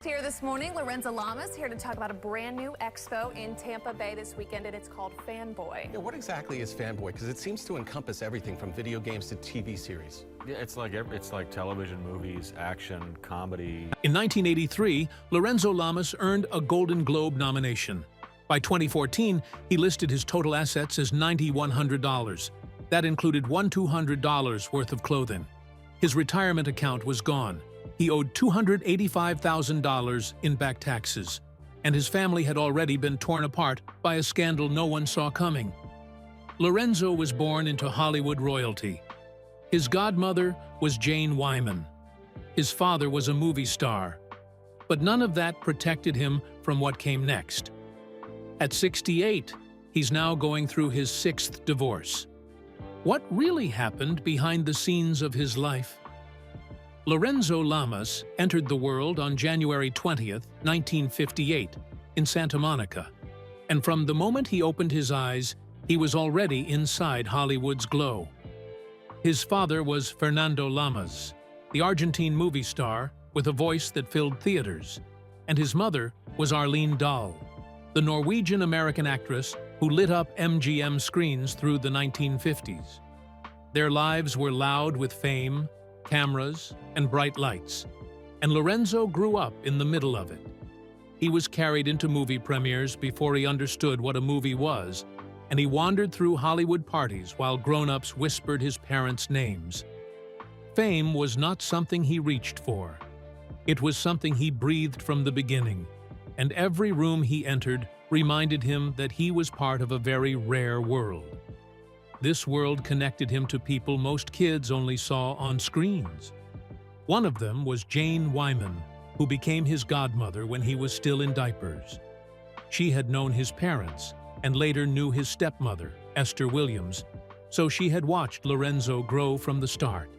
Here this morning, Lorenzo Lamas here to talk about a brand new expo in Tampa Bay this weekend, and it's called Fanboy. Yeah, what exactly is Fanboy? Because it seems to encompass everything from video games to TV series. Yeah, it's like television, movies, action, comedy. In 1983, Lorenzo Lamas earned a Golden Globe nomination. By 2014, he listed his total assets as $9,100. That included $1,200 worth of clothing. His retirement account was gone. He owed $285,000 in back taxes, and his family had already been torn apart by a scandal no one saw coming. Lorenzo was born into Hollywood royalty. His godmother was Jane Wyman. His father was a movie star. But none of that protected him from what came next. At 68, he's now going through his 6th divorce. What really happened behind the scenes of his life? Lorenzo Lamas entered the world on January 20th, 1958, in Santa Monica, and from the moment he opened his eyes, he was already inside Hollywood's glow. His father was Fernando Lamas, the Argentine movie star with a voice that filled theaters, and his mother was Arlene Dahl, the Norwegian-American actress who lit up MGM screens through the 1950s. Their lives were loud with fame, cameras, and bright lights, and Lorenzo grew up in the middle of it. He was carried into movie premieres before he understood what a movie was, and he wandered through Hollywood parties while grown-ups whispered his parents' names. Fame was not something he reached for. It was something he breathed from the beginning, and every room he entered reminded him that he was part of a very rare world. This world connected him to people most kids only saw on screens. One of them was Jane Wyman, who became his godmother when he was still in diapers. She had known his parents and later knew his stepmother, Esther Williams, so she had watched Lorenzo grow from the start.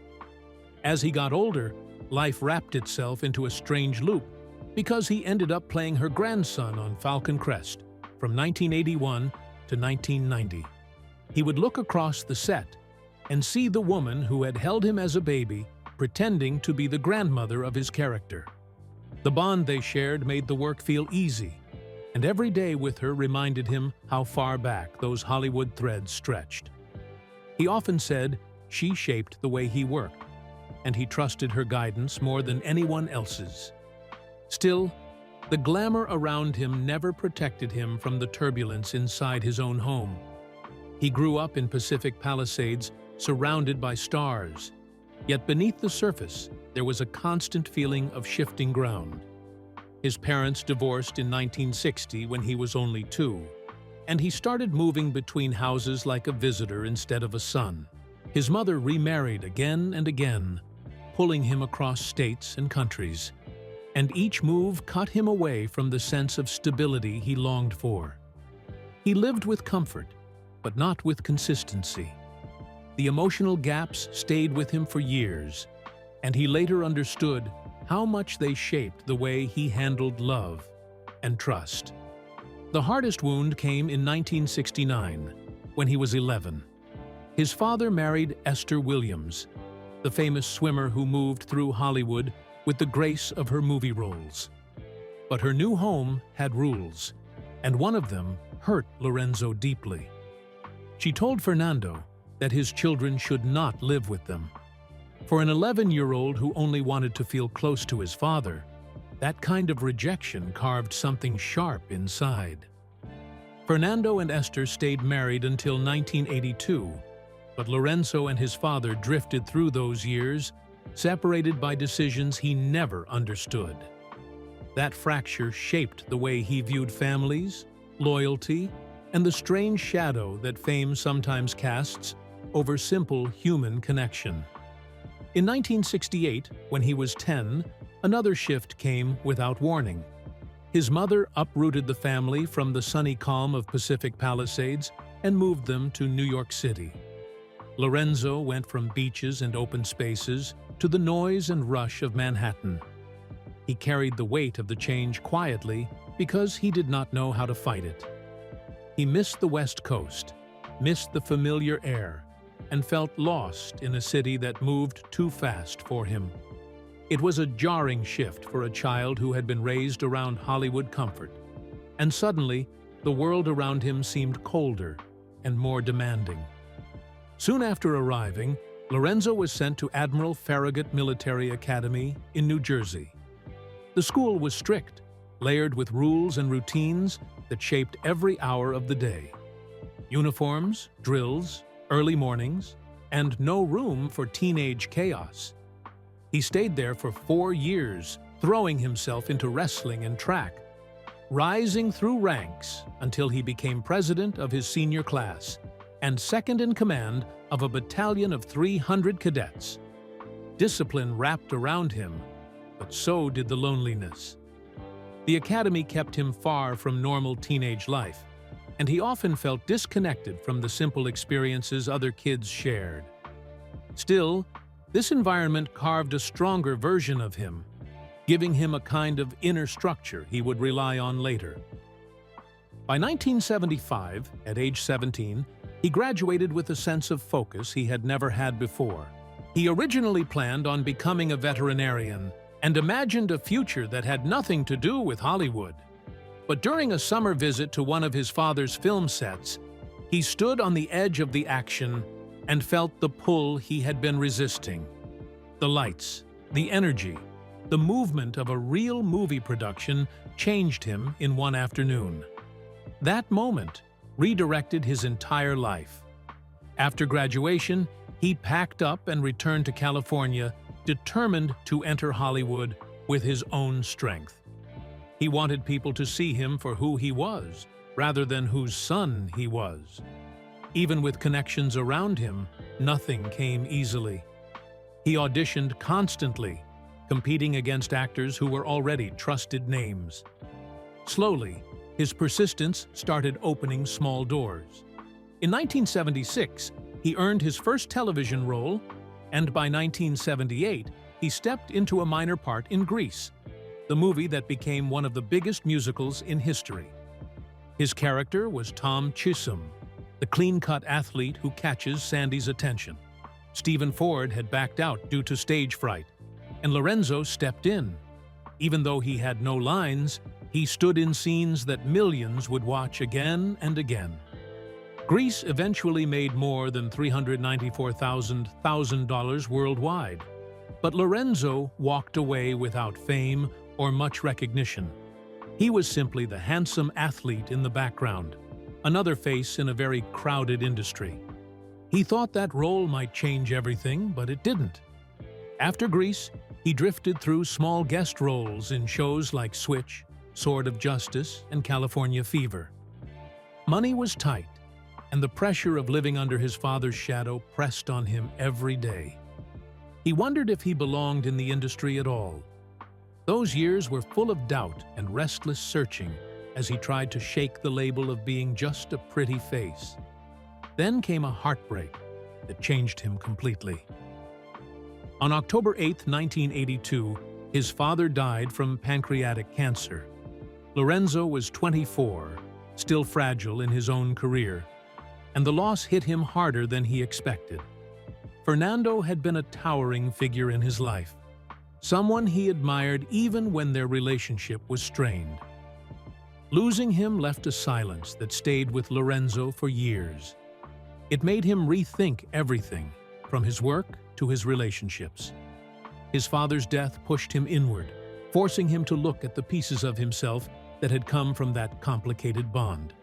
As he got older, life wrapped itself into a strange loop because he ended up playing her grandson on Falcon Crest from 1981 to 1990. He would look across the set and see the woman who had held him as a baby pretending to be the grandmother of his character. The bond they shared made the work feel easy, and every day with her reminded him how far back those Hollywood threads stretched. He often said she shaped the way he worked, and he trusted her guidance more than anyone else's. Still, the glamour around him never protected him from the turbulence inside his own home. He grew up in Pacific Palisades, surrounded by stars. Yet beneath the surface, there was a constant feeling of shifting ground. His parents divorced in 1960 when he was only 2, and he started moving between houses like a visitor instead of a son. His mother remarried again and again, pulling him across states and countries, and each move cut him away from the sense of stability he longed for. He lived with comfort, but not with consistency. The emotional gaps stayed with him for years, and he later understood how much they shaped the way he handled love and trust. The hardest wound came in 1969, when he was 11. His father married Esther Williams, the famous swimmer who moved through Hollywood with the grace of her movie roles. But her new home had rules, and one of them hurt Lorenzo deeply. She told Fernando that his children should not live with them. For an 11-year-old who only wanted to feel close to his father, that kind of rejection carved something sharp inside. Fernando and Esther stayed married until 1982, but Lorenzo and his father drifted through those years, separated by decisions he never understood. That fracture shaped the way he viewed families, loyalty, and the strange shadow that fame sometimes casts over simple human connection. In 1968, when he was 10, another shift came without warning. His mother uprooted the family from the sunny calm of Pacific Palisades and moved them to New York City. Lorenzo went from beaches and open spaces to the noise and rush of Manhattan. He carried the weight of the change quietly because he did not know how to fight it. He missed the West Coast, missed the familiar air, and felt lost in a city that moved too fast for him. It was a jarring shift for a child who had been raised around Hollywood comfort. And suddenly, the world around him seemed colder and more demanding. Soon after arriving, Lorenzo was sent to Admiral Farragut Military Academy in New Jersey. The school was strict, layered with rules and routines that shaped every hour of the day. Uniforms, drills, early mornings, and no room for teenage chaos. He stayed there for 4 years, throwing himself into wrestling and track, rising through ranks until he became president of his senior class and second in command of a battalion of 300 cadets. Discipline wrapped around him, but so did the loneliness. The academy kept him far from normal teenage life, and he often felt disconnected from the simple experiences other kids shared. Still, this environment carved a stronger version of him, giving him a kind of inner structure he would rely on later. By 1975, at age 17, he graduated with a sense of focus he had never had before. He originally planned on becoming a veterinarian and imagined a future that had nothing to do with Hollywood. But during a summer visit to one of his father's film sets, he stood on the edge of the action and felt the pull he had been resisting. The lights, the energy, the movement of a real movie production changed him in one afternoon. That moment redirected his entire life. After graduation, he packed up and returned to California, determined to enter Hollywood with his own strength. He wanted people to see him for who he was, rather than whose son he was. Even with connections around him, nothing came easily. He auditioned constantly, competing against actors who were already trusted names. Slowly, his persistence started opening small doors. In 1976, he earned his first television role, and by 1978, he stepped into a minor part in Grease, the movie that became one of the biggest musicals in history. His character was Tom Chisholm, the clean-cut athlete who catches Sandy's attention. Stephen Ford had backed out due to stage fright, and Lorenzo stepped in. Even though he had no lines, he stood in scenes that millions would watch again and again. Grease eventually made more than $394,000 worldwide, but Lorenzo walked away without fame or much recognition. He was simply the handsome athlete in the background, another face in a very crowded industry. He thought that role might change everything, but it didn't. After Grease, he drifted through small guest roles in shows like Switch, Sword of Justice, and California Fever. Money was tight, and the pressure of living under his father's shadow pressed on him every day. He wondered if he belonged in the industry at all. Those years were full of doubt and restless searching as he tried to shake the label of being just a pretty face. Then came a heartbreak that changed him completely. On October 8, 1982, his father died from pancreatic cancer. Lorenzo was 24, still fragile in his own career, and the loss hit him harder than he expected. Fernando had been a towering figure in his life, someone he admired even when their relationship was strained. Losing him left a silence that stayed with Lorenzo for years. It made him rethink everything, from his work to his relationships. His father's death pushed him inward, forcing him to look at the pieces of himself that had come from that complicated bond.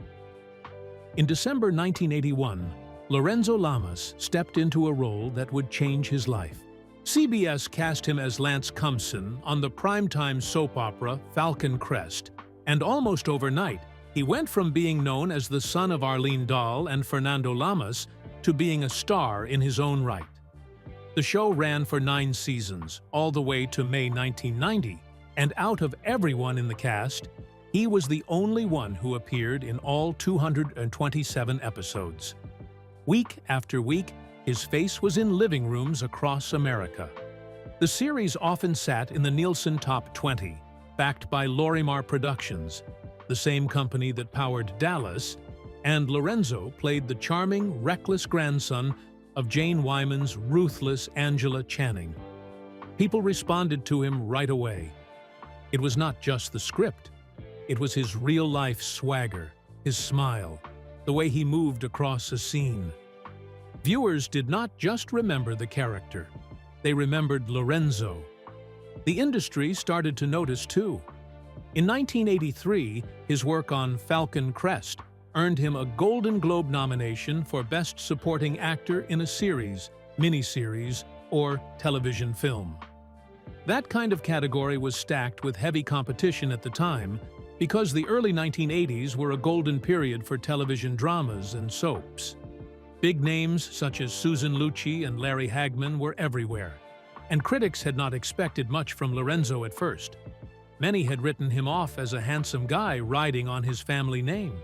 In December 1981, Lorenzo Lamas stepped into a role that would change his life. CBS cast him as Lance Cumpson on the primetime soap opera Falcon Crest, and almost overnight, he went from being known as the son of Arlene Dahl and Fernando Lamas to being a star in his own right. The show ran for 9 seasons, all the way to May 1990, and out of everyone in the cast, he was the only one who appeared in all 227 episodes. Week after week, his face was in living rooms across America. The series often sat in the Nielsen Top 20, backed by Lorimar Productions, the same company that powered Dallas, and Lorenzo played the charming, reckless grandson of Jane Wyman's ruthless Angela Channing. People responded to him right away. It was not just the script. It was his real-life swagger, his smile, the way he moved across a scene. Viewers did not just remember the character. They remembered Lorenzo. The industry started to notice too. In 1983, his work on Falcon Crest earned him a Golden Globe nomination for Best Supporting Actor in a Series, Miniseries, or Television Film. That kind of category was stacked with heavy competition at the time because the early 1980s were a golden period for television dramas and soaps. Big names such as Susan Lucci and Larry Hagman were everywhere, and critics had not expected much from Lorenzo at first. Many had written him off as a handsome guy riding on his family name.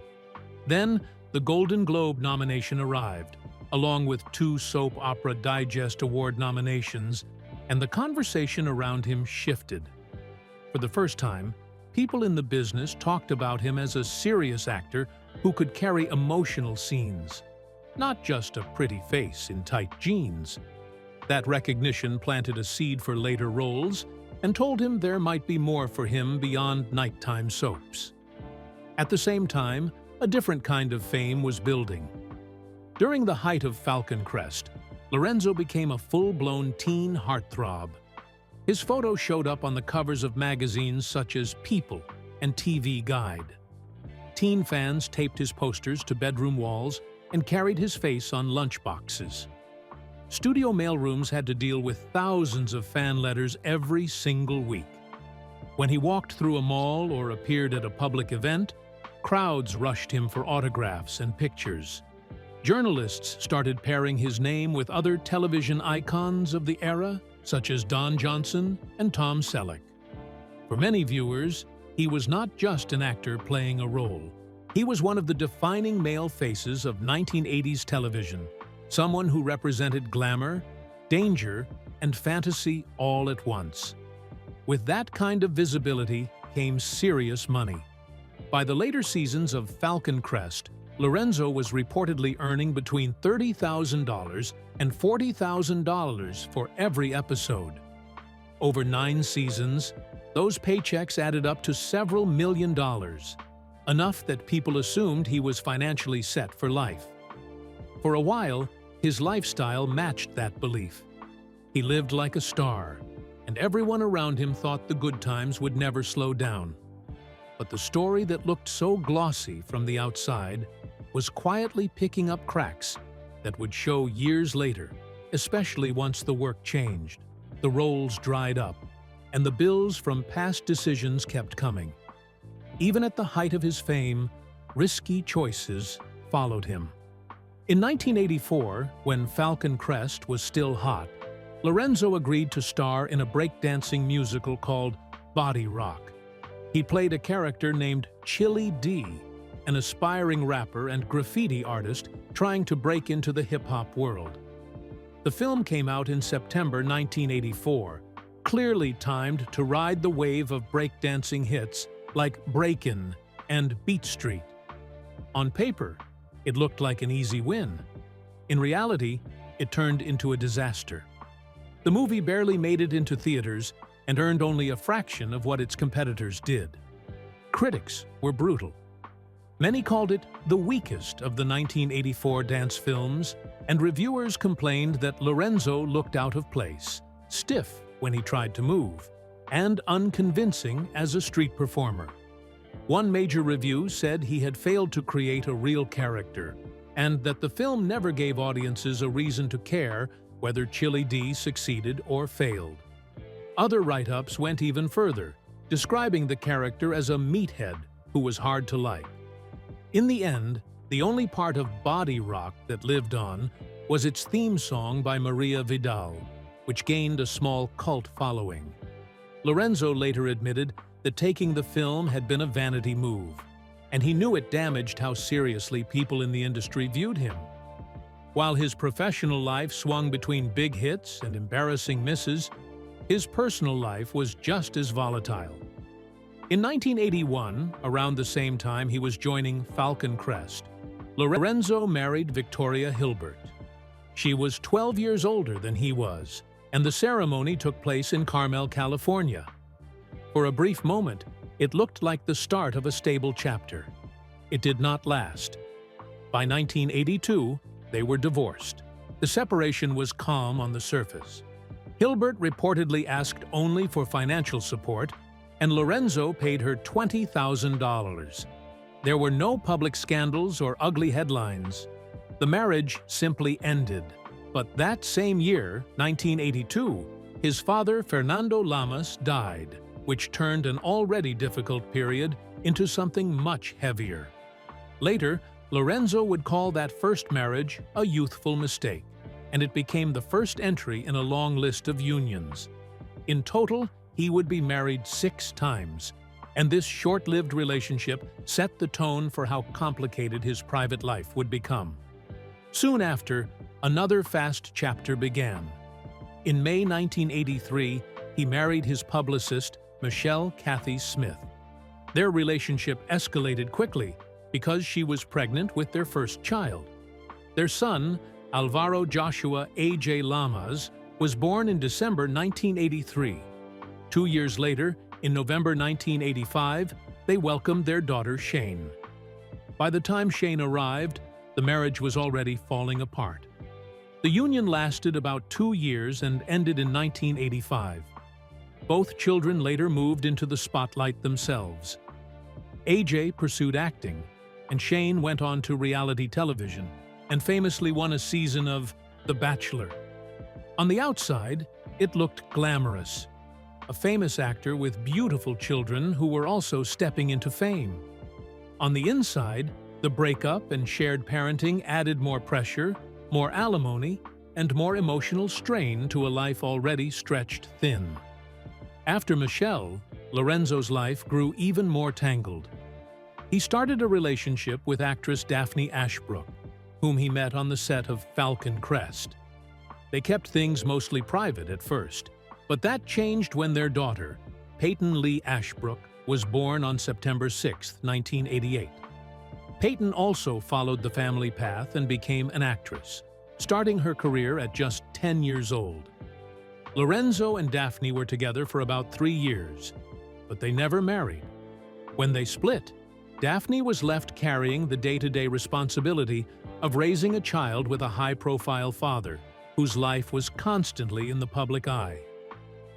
Then, the Golden Globe nomination arrived, along with 2 Soap Opera Digest Award nominations, and the conversation around him shifted. For the first time, people in the business talked about him as a serious actor who could carry emotional scenes, not just a pretty face in tight jeans. That recognition planted a seed for later roles and told him there might be more for him beyond nighttime soaps. At the same time, a different kind of fame was building. During the height of Falcon Crest, Lorenzo became a full-blown teen heartthrob. His photo showed up on the covers of magazines such as People and TV Guide. Teen fans taped his posters to bedroom walls and carried his face on lunchboxes. Studio mailrooms had to deal with thousands of fan letters every single week. When he walked through a mall or appeared at a public event, crowds rushed him for autographs and pictures. Journalists started pairing his name with other television icons of the era, such as Don Johnson and Tom Selleck. For many viewers, he was not just an actor playing a role. He was one of the defining male faces of 1980s television, someone who represented glamour, danger, and fantasy all at once. With that kind of visibility came serious money. By the later seasons of Falcon Crest, Lorenzo was reportedly earning between $30,000 and $40,000 for every episode. Over 9 seasons, those paychecks added up to several $1,000,000, enough that people assumed he was financially set for life. For a while, his lifestyle matched that belief. He lived like a star, and everyone around him thought the good times would never slow down. But the story that looked so glossy from the outside was quietly picking up cracks that would show years later, especially once the work changed, the roles dried up, and the bills from past decisions kept coming. Even at the height of his fame, risky choices followed him. In 1984, when Falcon Crest was still hot, Lorenzo agreed to star in a breakdancing musical called Body Rock. He played a character named Chili D, an aspiring rapper and graffiti artist trying to break into the hip-hop world. The film came out in September 1984, clearly timed to ride the wave of breakdancing hits like Breakin' and Beat Street. On paper, it looked like an easy win. In reality, it turned into a disaster. The movie barely made it into theaters and earned only a fraction of what its competitors did. Critics were brutal. Many called it the weakest of the 1984 dance films, and reviewers complained that Lorenzo looked out of place, stiff when he tried to move, and unconvincing as a street performer. One major review said he had failed to create a real character, and that the film never gave audiences a reason to care whether Chili D succeeded or failed. Other write-ups went even further, describing the character as a meathead who was hard to like. In the end, the only part of Body Rock that lived on was its theme song by Maria Vidal, which gained a small cult following. Lorenzo later admitted that taking the film had been a vanity move, and he knew it damaged how seriously people in the industry viewed him. While his professional life swung between big hits and embarrassing misses, his personal life was just as volatile. In 1981, around the same time he was joining Falcon Crest, Lorenzo married Victoria Hilbert. She was 12 years older than he was, and the ceremony took place in Carmel, California. For a brief moment, it looked like the start of a stable chapter. It did not last. By 1982, they were divorced. The separation was calm on the surface. Hilbert reportedly asked only for financial support, and Lorenzo paid her $20,000. There were no public scandals or ugly headlines. The marriage simply ended. But that same year, 1982, his father, Fernando Lamas, died, which turned an already difficult period into something much heavier. Later, Lorenzo would call that first marriage a youthful mistake, and it became the first entry in a long list of unions. In total, he would be married 6 times, and this short-lived relationship set the tone for how complicated his private life would become. Soon after, another fast chapter began. In May 1983, he married his publicist, Michelle Cathy Smith. Their relationship escalated quickly because she was pregnant with their first child. Their son, Alvaro Joshua A.J. Lamas, was born in December 1983. 2 years later, in November 1985, they welcomed their daughter Shane. By the time Shane arrived, the marriage was already falling apart. The union lasted about 2 years and ended in 1985. Both children later moved into the spotlight themselves. AJ pursued acting, and Shane went on to reality television and famously won a season of The Bachelor. On the outside, it looked glamorous. A famous actor with beautiful children who were also stepping into fame. On the inside, the breakup and shared parenting added more pressure, more alimony, and more emotional strain to a life already stretched thin. After Michelle, Lorenzo's life grew even more tangled. He started a relationship with actress Daphne Ashbrook, whom he met on the set of Falcon Crest. They kept things mostly private at first, but that changed when their daughter, Peyton Lee Ashbrook, was born on September 6, 1988. Peyton also followed the family path and became an actress, starting her career at just 10 years old. Lorenzo and Daphne were together for about 3 years, but they never married. When they split, Daphne was left carrying the day-to-day responsibility of raising a child with a high-profile father, whose life was constantly in the public eye.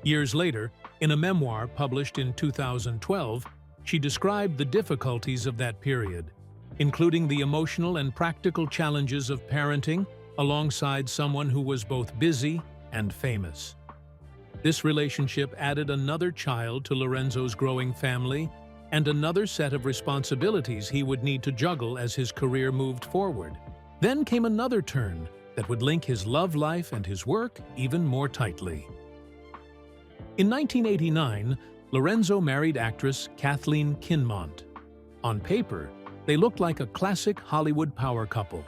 Years later, in a memoir published in 2012, she described the difficulties of that period, including the emotional and practical challenges of parenting alongside someone who was both busy and famous. This relationship added another child to Lorenzo's growing family and another set of responsibilities he would need to juggle as his career moved forward. Then came another turn that would link his love life and his work even more tightly. In 1989, Lorenzo married actress Kathleen Kinmont. On paper, they looked like a classic Hollywood power couple.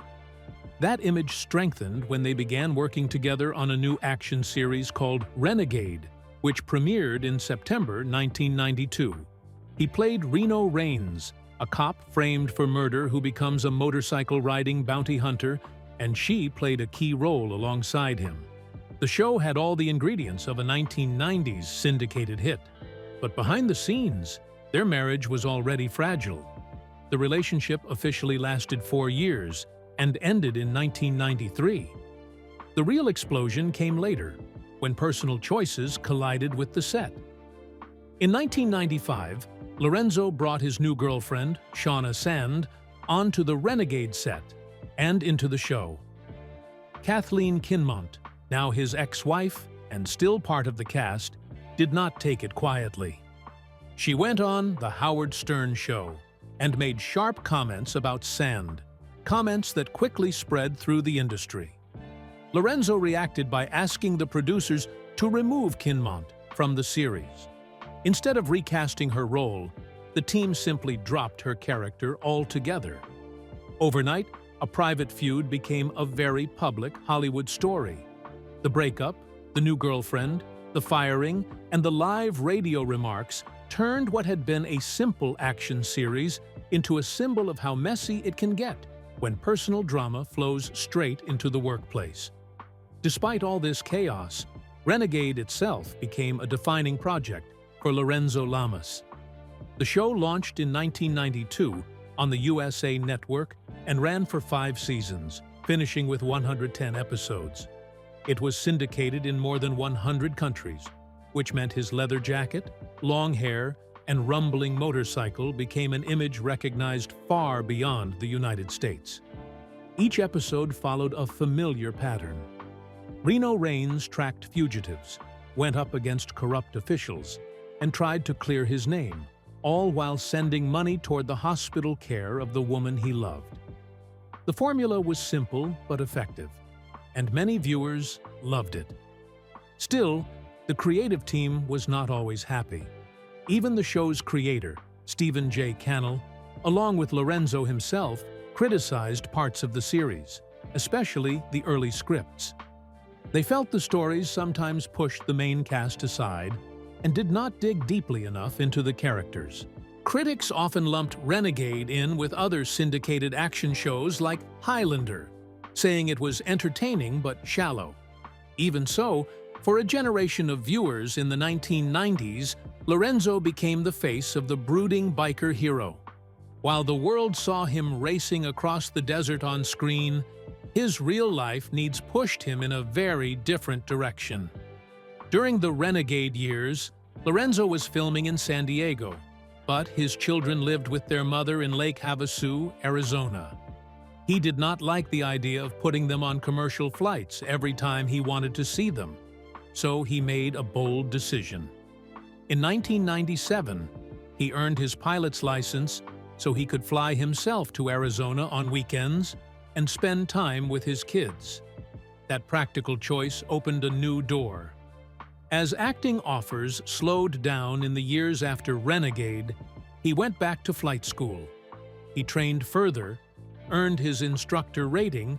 That image strengthened when they began working together on a new action series called Renegade, which premiered in September 1992. He played Reno Raines, a cop framed for murder who becomes a motorcycle-riding bounty hunter, and she played a key role alongside him. The show had all the ingredients of a 1990s syndicated hit, but behind the scenes, their marriage was already fragile. The relationship officially lasted 4 years and ended in 1993. The real explosion came later, when personal choices collided with the set. In 1995, Lorenzo brought his new girlfriend, Shauna Sand, onto the Renegade set and into the show. Kathleen Kinmont, now his ex-wife and still part of the cast, did not take it quietly. She went on The Howard Stern Show and made sharp comments about Sand, comments that quickly spread through the industry. Lorenzo reacted by asking the producers to remove Kinmont from the series. Instead of recasting her role, the team simply dropped her character altogether. Overnight, a private feud became a very public Hollywood story. The breakup, the new girlfriend, the firing, and the live radio remarks turned what had been a simple action series into a symbol of how messy it can get when personal drama flows straight into the workplace. Despite all this chaos, Renegade itself became a defining project for Lorenzo Lamas. The show launched in 1992 on the USA Network and ran for 5 seasons, finishing with 110 episodes. It was syndicated in more than 100 countries, which meant his leather jacket, long hair, and rumbling motorcycle became an image recognized far beyond the United States. Each episode followed a familiar pattern. Reno Raines tracked fugitives, went up against corrupt officials, and tried to clear his name, all while sending money toward the hospital care of the woman he loved. The formula was simple but effective, and many viewers loved it. Still, the creative team was not always happy. Even the show's creator, Stephen J. Cannell, along with Lorenzo himself, criticized parts of the series, especially the early scripts. They felt the stories sometimes pushed the main cast aside and did not dig deeply enough into the characters. Critics often lumped Renegade in with other syndicated action shows like Highlander, saying it was entertaining but shallow. Even so, for a generation of viewers in the 1990s, Lorenzo became the face of the brooding biker hero. While the world saw him racing across the desert on screen, his real-life needs pushed him in a very different direction. During the Renegade years, Lorenzo was filming in San Diego, but his children lived with their mother in Lake Havasu, Arizona. He did not like the idea of putting them on commercial flights every time he wanted to see them, so he made a bold decision. In 1997, he earned his pilot's license so he could fly himself to Arizona on weekends and spend time with his kids. That practical choice opened a new door. As acting offers slowed down in the years after Renegade, he went back to flight school. He trained further, earned his instructor rating,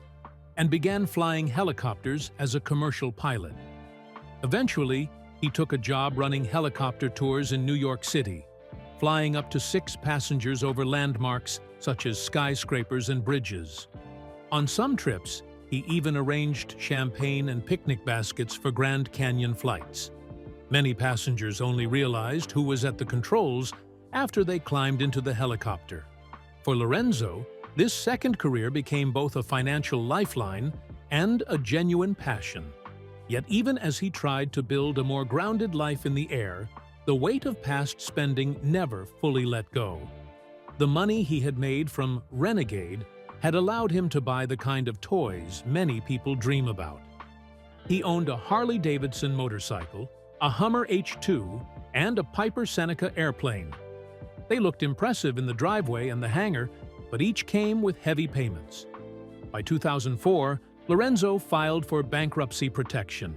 and began flying helicopters as a commercial pilot. Eventually, he took a job running helicopter tours in New York City, flying up to 6 passengers over landmarks such as skyscrapers and bridges. On some trips, he even arranged champagne and picnic baskets for Grand Canyon flights. Many passengers only realized who was at the controls after they climbed into the helicopter. For Lorenzo, this second career became both a financial lifeline and a genuine passion. Yet even as he tried to build a more grounded life in the air, the weight of past spending never fully let go. The money he had made from Renegade had allowed him to buy the kind of toys many people dream about. He owned a Harley-Davidson motorcycle, a Hummer H2, and a Piper Seneca airplane. They looked impressive in the driveway and the hangar, but each came with heavy payments. By 2004, Lorenzo filed for bankruptcy protection.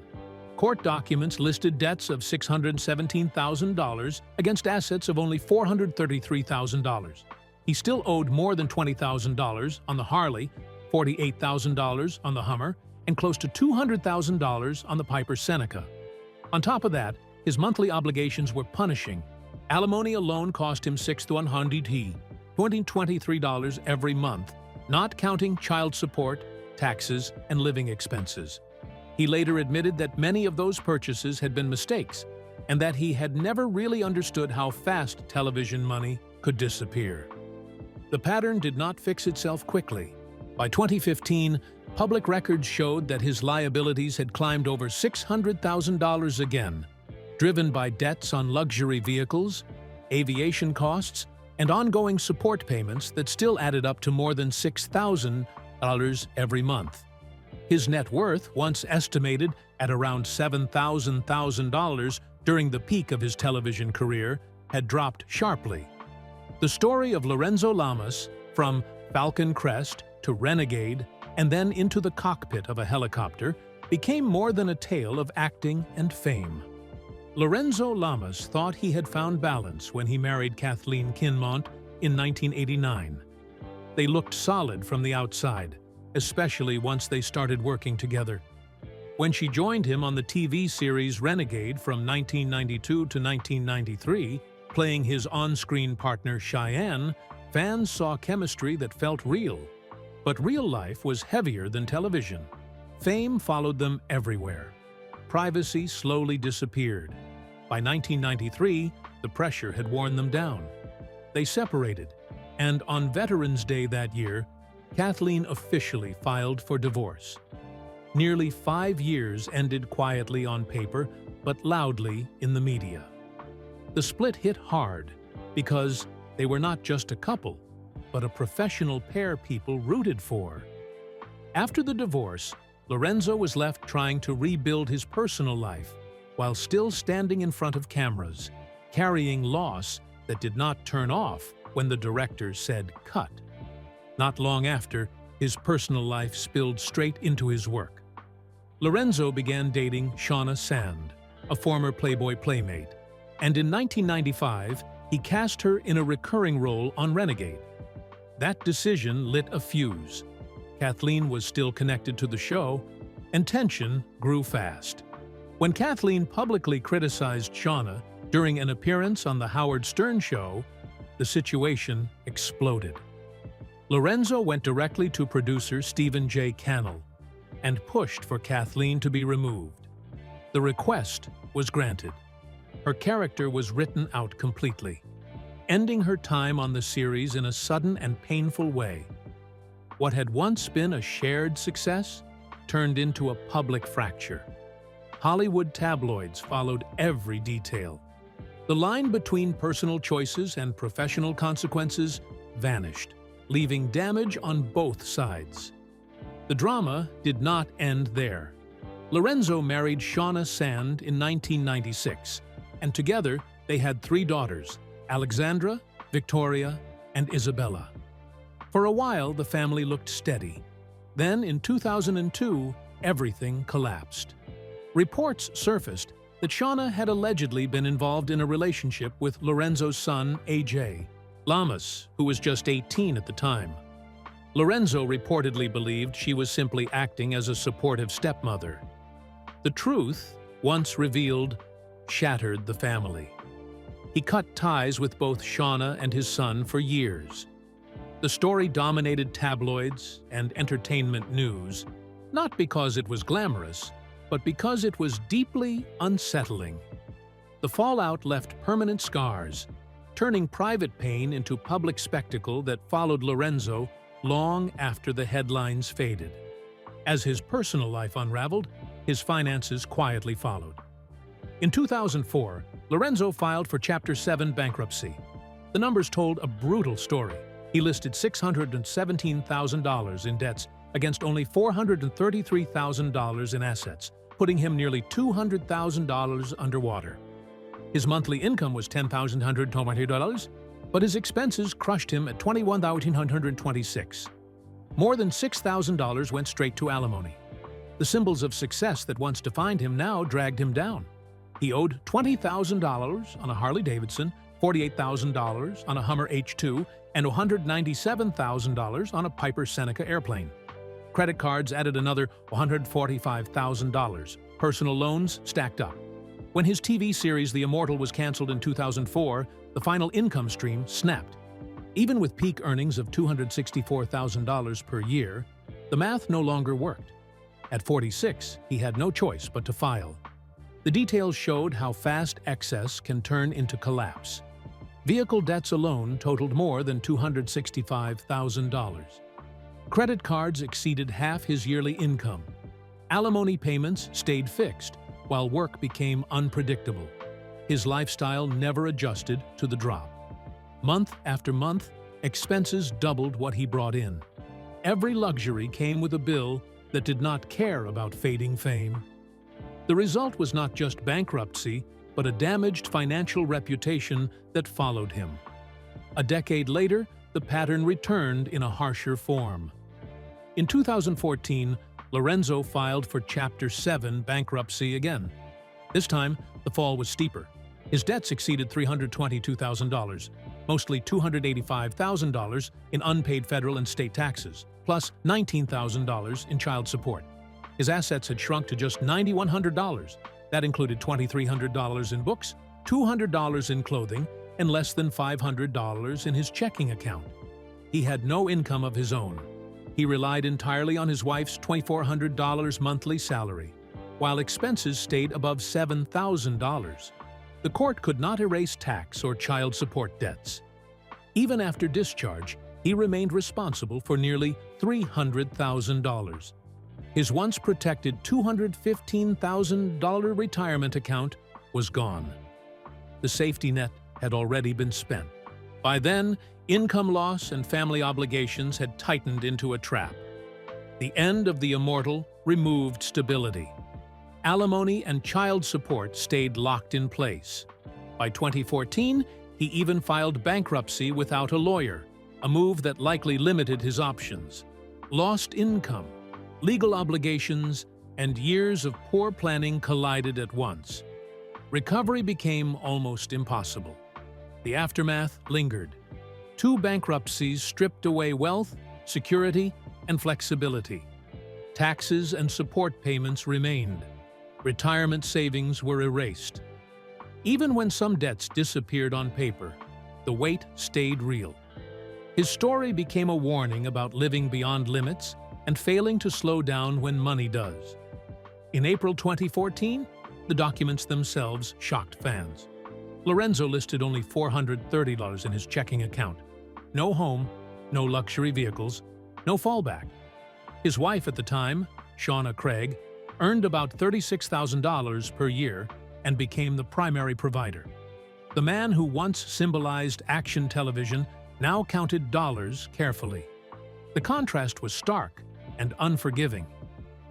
Court documents listed debts of $617,000 against assets of only $433,000. He still owed more than $20,000 on the Harley, $48,000 on the Hummer, and close to $200,000 on the Piper Seneca. On top of that, his monthly obligations were punishing. Alimony alone cost him $623 every month, not counting child support, taxes, and living expenses. He later admitted that many of those purchases had been mistakes, and that he had never really understood how fast television money could disappear. The pattern did not fix itself quickly. By 2015, public records showed that his liabilities had climbed over $600,000 again, driven by debts on luxury vehicles, aviation costs, and ongoing support payments that still added up to more than $6,000 every month. His net worth, once estimated at around $7,000 during the peak of his television career, had dropped sharply. The story of Lorenzo Lamas, from Falcon Crest to Renegade and then into the cockpit of a helicopter, became more than a tale of acting and fame. Lorenzo Lamas thought he had found balance when he married Kathleen Kinmont in 1989. They looked solid from the outside, especially once they started working together. When she joined him on the TV series Renegade from 1992 to 1993, playing his on-screen partner Cheyenne, fans saw chemistry that felt real. But real life was heavier than television. Fame followed them everywhere. privacy slowly disappeared. By 1993, the pressure had worn them down. They separated, and on Veterans Day that year, Kathleen officially filed for divorce. Nearly 5 years ended quietly on paper, but loudly in the media. The split hit hard because they were not just a couple, but a professional pair people rooted for. After the divorce, Lorenzo was left trying to rebuild his personal life while still standing in front of cameras, carrying loss that did not turn off when the director said cut. Not long after, his personal life spilled straight into his work. Lorenzo began dating Shauna Sand, a former Playboy playmate, and in 1995, he cast her in a recurring role on Renegade. That decision lit a fuse. Kathleen was still connected to the show, and tension grew fast. When Kathleen publicly criticized Shauna during an appearance on The Howard Stern Show, the situation exploded. Lorenzo went directly to producer Stephen J. Cannell and pushed for Kathleen to be removed. The request was granted. Her character was written out completely, ending her time on the series in a sudden and painful way. What had once been a shared success turned into a public fracture. Hollywood tabloids followed every detail. The line between personal choices and professional consequences vanished, leaving damage on both sides. The drama did not end there. Lorenzo married Shauna Sand in 1996, and together they had 3 daughters, Alexandra, Victoria, and Isabella. For a while, the family looked steady. Then, in 2002, everything collapsed. Reports surfaced that Shauna had allegedly been involved in a relationship with Lorenzo's son, AJ Lamas, who was just 18 at the time. Lorenzo reportedly believed she was simply acting as a supportive stepmother. The truth, once revealed, shattered the family. He cut ties with both Shauna and his son for years. The story dominated tabloids and entertainment news, not because it was glamorous, but because it was deeply unsettling. The fallout left permanent scars, turning private pain into public spectacle that followed Lorenzo long after the headlines faded. As his personal life unraveled, his finances quietly followed. In 2004, Lorenzo filed for Chapter 7 bankruptcy. The numbers told a brutal story. He listed $617,000 in debts against only $433,000 in assets, putting him nearly $200,000 underwater. His monthly income was $10,120, but his expenses crushed him at $21,126. More than $6,000 went straight to alimony. The symbols of success that once defined him now dragged him down. He owed $20,000 on a Harley-Davidson, $48,000 on a Hummer H2, and $197,000 on a Piper Seneca airplane. Credit cards added another $145,000. Personal loans stacked up. When his TV series The Immortal was canceled in 2004, the final income stream snapped. Even with peak earnings of $264,000 per year, the math no longer worked. At 46, he had no choice but to file. The details showed how fast excess can turn into collapse. Vehicle debts alone totaled more than $265,000. Credit cards exceeded half his yearly income. Alimony payments stayed fixed, while work became unpredictable. His lifestyle never adjusted to the drop. Month after month, expenses doubled what he brought in. Every luxury came with a bill that did not care about fading fame. The result was not just bankruptcy, but a damaged financial reputation that followed him. A decade later, the pattern returned in a harsher form. In 2014, Lorenzo filed for Chapter 7 bankruptcy again. This time, the fall was steeper. His debts exceeded $322,000, mostly $285,000 in unpaid federal and state taxes, plus $19,000 in child support. His assets had shrunk to just $9,100. That included $2,300 in books, $200 in clothing, and less than $500 in his checking account. He had no income of his own. He relied entirely on his wife's $2,400 monthly salary. while expenses stayed above $7,000. The court could not erase tax or child support debts. Even after discharge, he remained responsible for nearly $300,000. His once protected $215,000 retirement account was gone. The safety net had already been spent. By then, income loss and family obligations had tightened into a trap. The end of the immortal removed stability. Alimony and child support stayed locked in place. By 2014, he even filed bankruptcy without a lawyer, a move that likely limited his options. Lost income, legal obligations, and years of poor planning collided at once. Recovery became almost impossible. The aftermath lingered. 2 bankruptcies stripped away wealth, security, and flexibility. Taxes and support payments remained. Retirement savings were erased. Even when some debts disappeared on paper, the weight stayed real. His story became a warning about living beyond limits and failing to slow down when money does. In April 2014, the documents themselves shocked fans. Lorenzo listed only $430 in his checking account. No home, no luxury vehicles, no fallback. His wife at the time, Shauna Craig, earned about $36,000 per year and became the primary provider. The man who once symbolized action television now counted dollars carefully. The contrast was stark and unforgiving.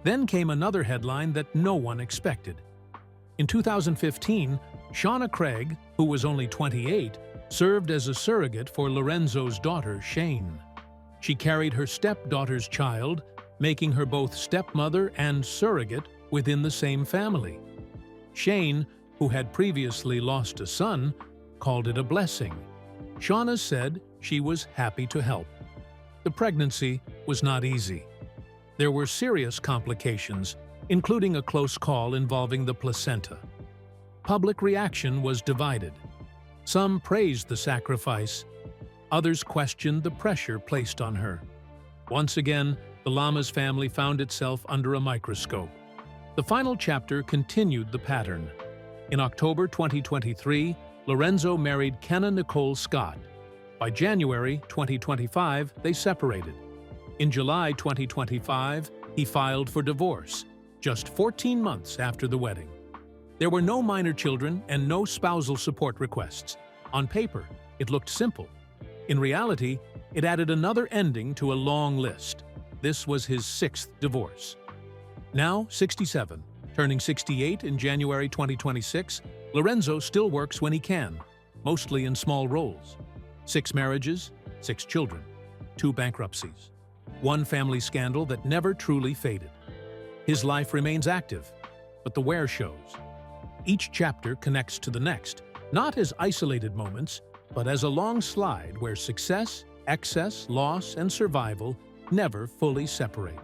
Then came another headline that no one expected. In 2015, Shauna Craig, who was only 28, served as a surrogate for Lorenzo's daughter, Shane. She carried her stepdaughter's child, making her both stepmother and surrogate within the same family. Shane, who had previously lost a son, called it a blessing. Shauna said she was happy to help. The pregnancy was not easy. There were serious complications, including a close call involving the placenta. Public reaction was divided. Some praised the sacrifice. Others questioned the pressure placed on her. Once again, the Lamas family found itself under a microscope. The final chapter continued the pattern. In October 2023, Lorenzo married Kenna Nicole Scott. By January 2025, they separated. In July 2025, he filed for divorce, just 14 months after the wedding. There were no minor children and no spousal support requests. On paper, it looked simple. In reality, it added another ending to a long list. This was his 6th divorce. Now 67, turning 68 in January 2026, Lorenzo still works when he can, mostly in small roles. 6 marriages, 6 children, 2 bankruptcies, 1 family scandal that never truly faded. His life remains active, but the wear shows. Each chapter connects to the next, not as isolated moments, but as a long slide where success, excess, loss, and survival never fully separate.